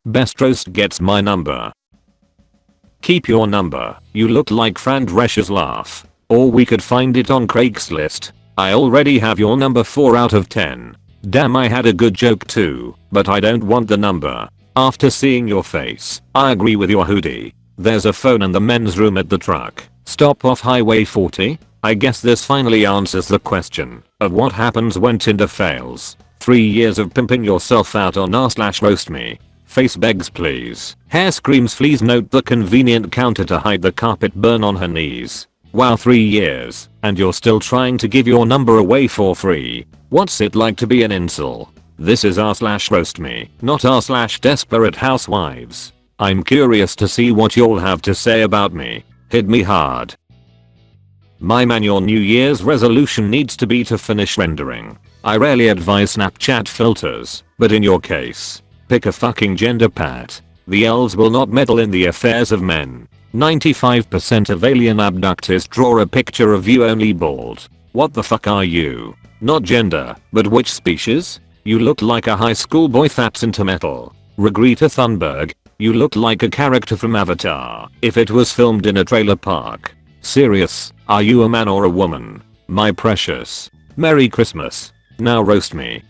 Best roast gets my number. Keep your number. You look like Fran Drescher's laugh. Or we could find it on Craigslist. I already have your number 4 out of 10. Damn, I had a good joke too, but I don't want the number. After seeing your face, I agree with your hoodie. There's a phone in the men's room at the truck stop off Highway 40. I guess this finally answers the question of what happens when Tinder fails. 3 years of pimping yourself out on r/roastme. Face begs please. Hair screams please. Note the convenient counter to hide the carpet burn on her knees. Wow, 3 years and you're still trying to give your number away for free. What's it like to be an incel? This is r/roastme, not r/desperate housewives. I'm curious to see what y'all have to say about me. Hit me hard. My man, your New Year's resolution needs to be to finish rendering. I rarely advise Snapchat filters, but in your case, pick a fucking gender pat. The elves will not meddle in the affairs of men. 95% of alien abductees draw a picture of you only bald. What the fuck are you? Not gender, but which species? You look like a high school boy that's into metal. Regreta Thunberg, you look like a character from Avatar if it was filmed in a trailer park. Serious, are you a man or a woman? My precious. Merry Christmas. Now roast me.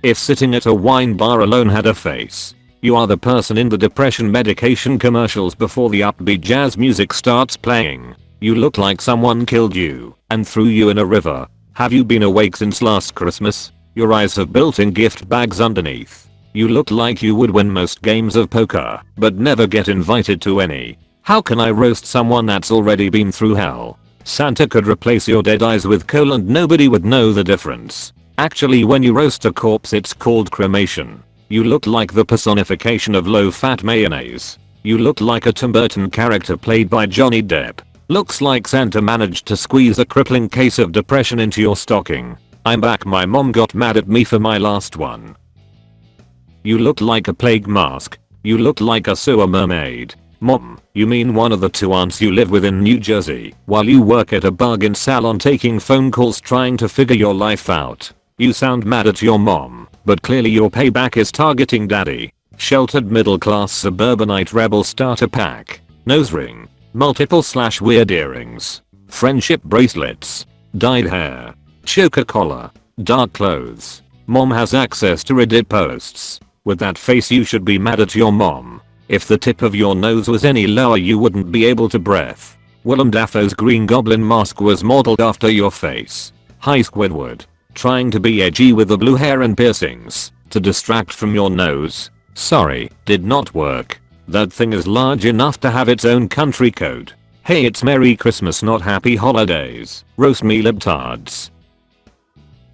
If sitting at a wine bar alone had a face, you are the person in the depression medication commercials before the upbeat jazz music starts playing. You look like someone killed you and threw you in a river. Have you been awake since last Christmas? Your eyes have built-in gift bags underneath. You look like you would win most games of poker, but never get invited to any. How can I roast someone that's already been through hell? Santa could replace your dead eyes with coal and nobody would know the difference. Actually, when you roast a corpse it's called cremation. You look like the personification of low-fat mayonnaise. You look like a Tim Burton character played by Johnny Depp. Looks like Santa managed to squeeze a crippling case of depression into your stocking. I'm back, my mom got mad at me for my last one. You look like a plague mask. You look like a sewer mermaid. Mom, you mean one of the 2 aunts you live with in New Jersey while you work at a bargain salon taking phone calls trying to figure your life out. You sound mad at your mom, but clearly your payback is targeting daddy. Sheltered middle class suburbanite rebel starter pack. Nose ring. Multiple/weird earrings. Friendship bracelets. Dyed hair. Choker collar. Dark clothes. Mom has access to Reddit posts. With that face you should be mad at your mom. If the tip of your nose was any lower you wouldn't be able to breathe. Willem Dafoe's Green Goblin mask was modeled after your face. Hi Squidward. Trying to be edgy with the blue hair and piercings to distract from your nose. Sorry, did not work. That thing is large enough to have its own country code. Hey, it's Merry Christmas not Happy Holidays. Roast me libtards.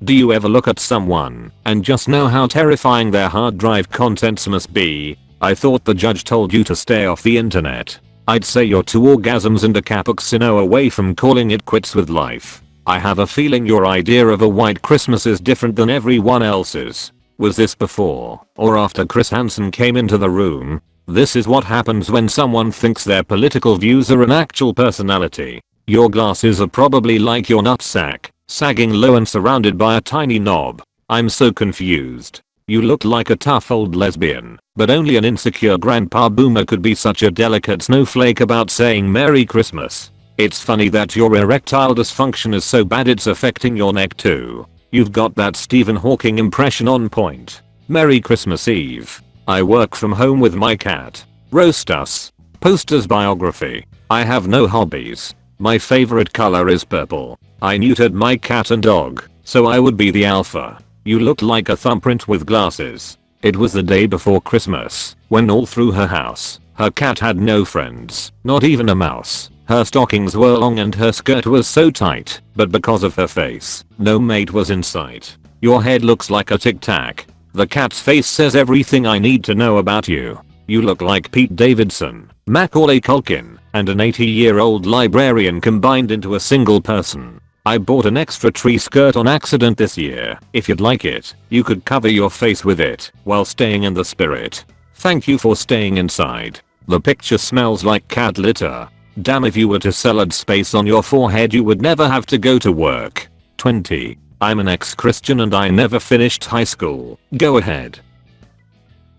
Do you ever look at someone and just know how terrifying their hard drive contents must be? I thought the judge told you to stay off the internet. I'd say you're 2 orgasms and a cappuccino away from calling it quits with life. I have a feeling your idea of a white Christmas is different than everyone else's. Was this before or after Chris Hansen came into the room? This is what happens when someone thinks their political views are an actual personality. Your glasses are probably like your nutsack, sagging low and surrounded by a tiny knob. I'm so confused. You look like a tough old lesbian, but only an insecure grandpa boomer could be such a delicate snowflake about saying Merry Christmas. It's funny that your erectile dysfunction is so bad it's affecting your neck too. You've got that Stephen Hawking impression on point. Merry Christmas Eve. I work from home with my cat. Roast us. Posters biography. I have no hobbies. My favorite color is purple. I neutered my cat and dog, so I would be the alpha. You look like a thumbprint with glasses. It was the day before Christmas, when all through her house, her cat had no friends, not even a mouse. Her stockings were long and her skirt was so tight, but because of her face, no mate was in sight. Your head looks like a tic tac. The cat's face says everything I need to know about you. You look like Pete Davidson, Macaulay Culkin, and an 80-year-old librarian combined into a single person. I bought an extra tree skirt on accident this year. If you'd like it, you could cover your face with it while staying in the spirit. Thank you for staying inside. The picture smells like cat litter. Damn, if you were to salad space on your forehead you would never have to go to work. 20. I'm an ex-Christian and I never finished high school. Go ahead.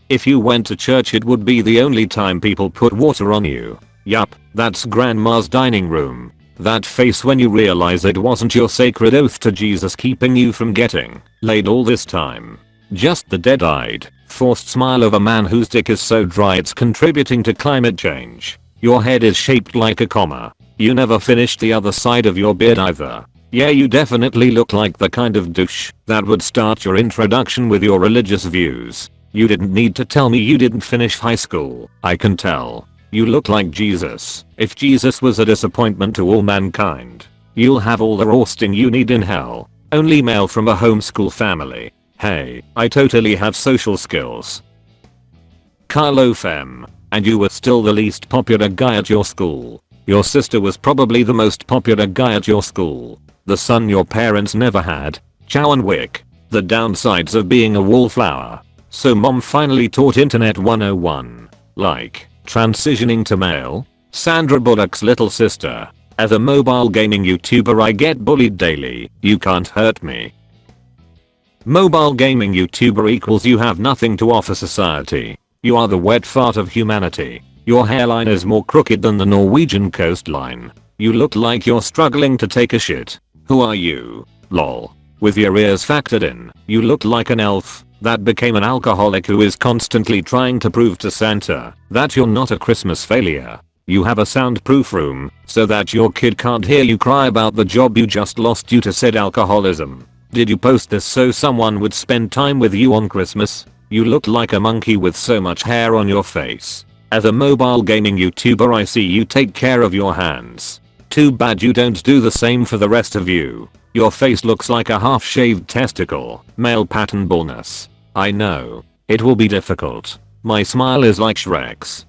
If you went to church it would be the only time people put water on you. Yup, that's grandma's dining room. That face when you realize it wasn't your sacred oath to Jesus keeping you from getting laid all this time. Just the dead-eyed, forced smile of a man whose dick is so dry it's contributing to climate change. Your head is shaped like a comma. You never finished the other side of your beard either. Yeah, you definitely look like the kind of douche that would start your introduction with your religious views. You didn't need to tell me you didn't finish high school. I can tell. You look like Jesus. If Jesus was a disappointment to all mankind, you'll have all the roasting you need in hell. Only male from a homeschool family. Hey, I totally have social skills. Kylo Fem. And you were still the least popular guy at your school. Your sister was probably the most popular guy at your school. The son your parents never had. Chow and Wick. The downsides of being a wallflower. So mom finally taught internet 101. Like, transitioning to male. Sandra Bullock's little sister. As a mobile gaming YouTuber I get bullied daily. You can't hurt me. Mobile gaming YouTuber equals you have nothing to offer society. You are the wet fart of humanity. Your hairline is more crooked than the Norwegian coastline. You look like you're struggling to take a shit. Who are you? Lol. With your ears factored in, you look like an elf that became an alcoholic who is constantly trying to prove to Santa that you're not a Christmas failure. You have a soundproof room so that your kid can't hear you cry about the job you just lost due to said alcoholism. Did you post this so someone would spend time with you on Christmas? You look like a monkey with so much hair on your face. As a mobile gaming YouTuber I see you take care of your hands. Too bad you don't do the same for the rest of you. Your face looks like a half-shaved testicle. Male pattern baldness. I know. It will be difficult. My smile is like Shrek's.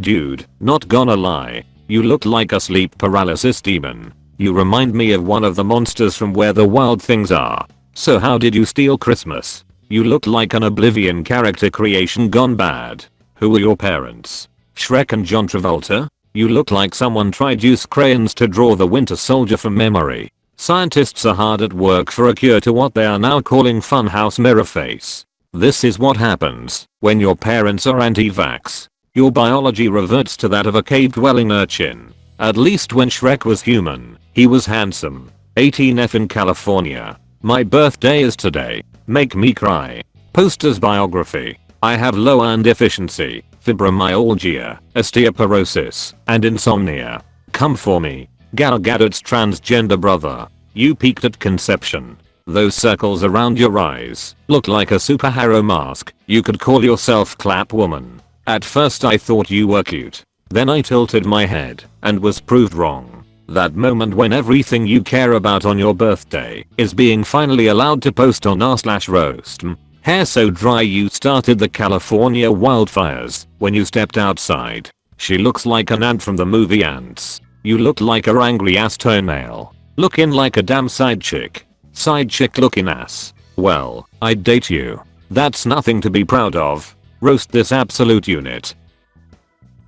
Dude, not gonna lie. You look like a sleep paralysis demon. You remind me of one of the monsters from Where the Wild Things Are. So how did you steal Christmas? You look like an Oblivion character creation gone bad. Who were your parents? Shrek and John Travolta? You look like someone tried use crayons to draw the Winter Soldier from memory. Scientists are hard at work for a cure to what they are now calling funhouse mirror face. This is what happens when your parents are anti-vax. Your biology reverts to that of a cave-dwelling urchin. At least when Shrek was human, he was handsome. 18F in California. My birthday is today. Make me cry. Poster's biography. I have low iron deficiency, fibromyalgia, osteoporosis, and insomnia. Come for me. Gal Gadot's transgender brother. You peaked at conception. Those circles around your eyes look like a superhero mask. You could call yourself Clap Woman. At first I thought you were cute. Then I tilted my head and was proved wrong. That moment when everything you care about on your birthday is being finally allowed to post on r/ROASTME. Hair so dry you started the California wildfires when you stepped outside. She looks like an ant from the movie Ants. You look like a angry ass toenail. Looking like a damn side chick. Side chick looking ass. Well, I'd date you. That's nothing to be proud of. Roast this absolute unit.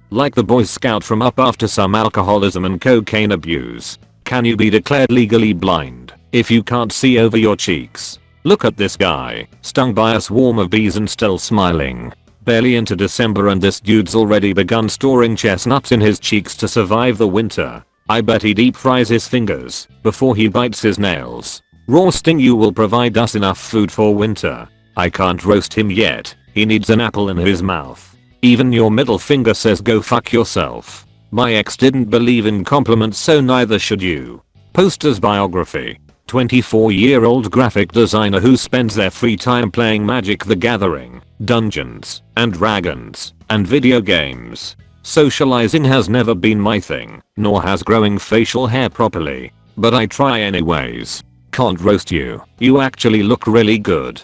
Like the Boy Scout from Up after some alcoholism and cocaine abuse. Can you be declared legally blind if you can't see over your cheeks? Look at this guy, stung by a swarm of bees and still smiling. Barely into December and this dude's already begun storing chestnuts in his cheeks to survive the winter. I bet he deep fries his fingers before he bites his nails. Roasting you will provide us enough food for winter. I can't roast him yet. He needs an apple in his mouth. Even your middle finger says go fuck yourself. My ex didn't believe in compliments so neither should you. Poster's biography. 24-year-old graphic designer who spends their free time playing Magic the Gathering, Dungeons and Dragons, and video games. Socializing has never been my thing, nor has growing facial hair properly. But I try anyways. Can't roast you. You actually look really good.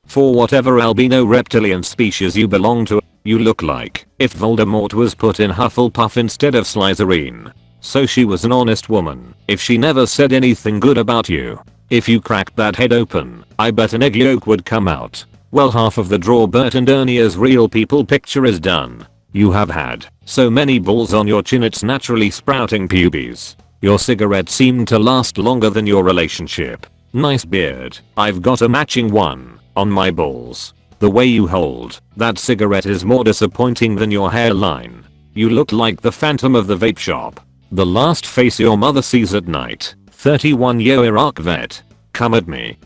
For whatever albino reptilian species you belong to, you look like if Voldemort was put in Hufflepuff instead of Slytherin. So she was an honest woman if she never said anything good about you. If you cracked that head open, I bet an egg yolk would come out. Well, half of the draw Bert and Ernie's real people picture is done. You have had so many balls on your chin it's naturally sprouting pubes. Your cigarettes seem to last longer than your relationship. Nice beard. I've got a matching one on my balls. The way you hold that cigarette is more disappointing than your hairline. You look like the phantom of the vape shop. The last face your mother sees at night. 31-year Iraq vet. Come at me.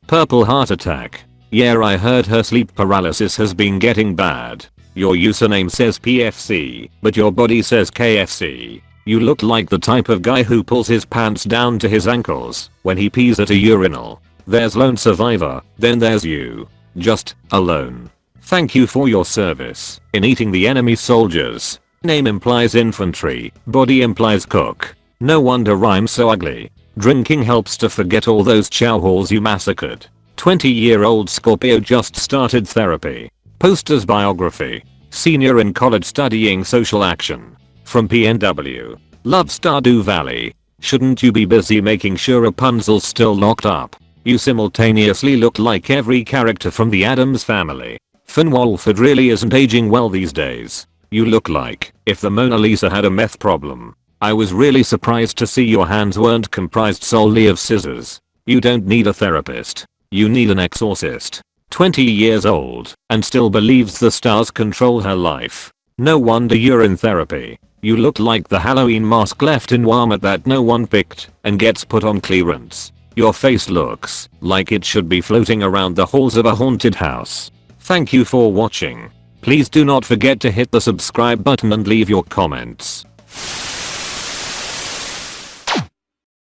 Purple heart attack. Yeah, I heard her sleep paralysis has been getting bad. Your username says PFC, but your body says KFC. You look like the type of guy who pulls his pants down to his ankles when he pees at a urinal. There's lone survivor, then there's you. Just alone. Thank you for your service in eating the enemy soldiers. Name implies infantry, body implies cook. No wonder rhymes so ugly. Drinking helps to forget all those chow halls you massacred. 20-year-old Scorpio just started therapy. Poster's biography. Senior in college studying social action. From PNW. Love Stardew Valley. Shouldn't you be busy making sure Rapunzel's still locked up? You simultaneously look like every character from the Addams Family. Finn Wolford really isn't aging well these days. You look like if the Mona Lisa had a meth problem. I was really surprised to see your hands weren't comprised solely of scissors. You don't need a therapist. You need an exorcist. 20 years old and still believes the stars control her life. No wonder you're in therapy. You look like the Halloween mask left in Walmart that no one picked and gets put on clearance. Your face looks like it should be floating around the halls of a haunted house. Thank you for watching. Please do not forget to hit the subscribe button and leave your comments.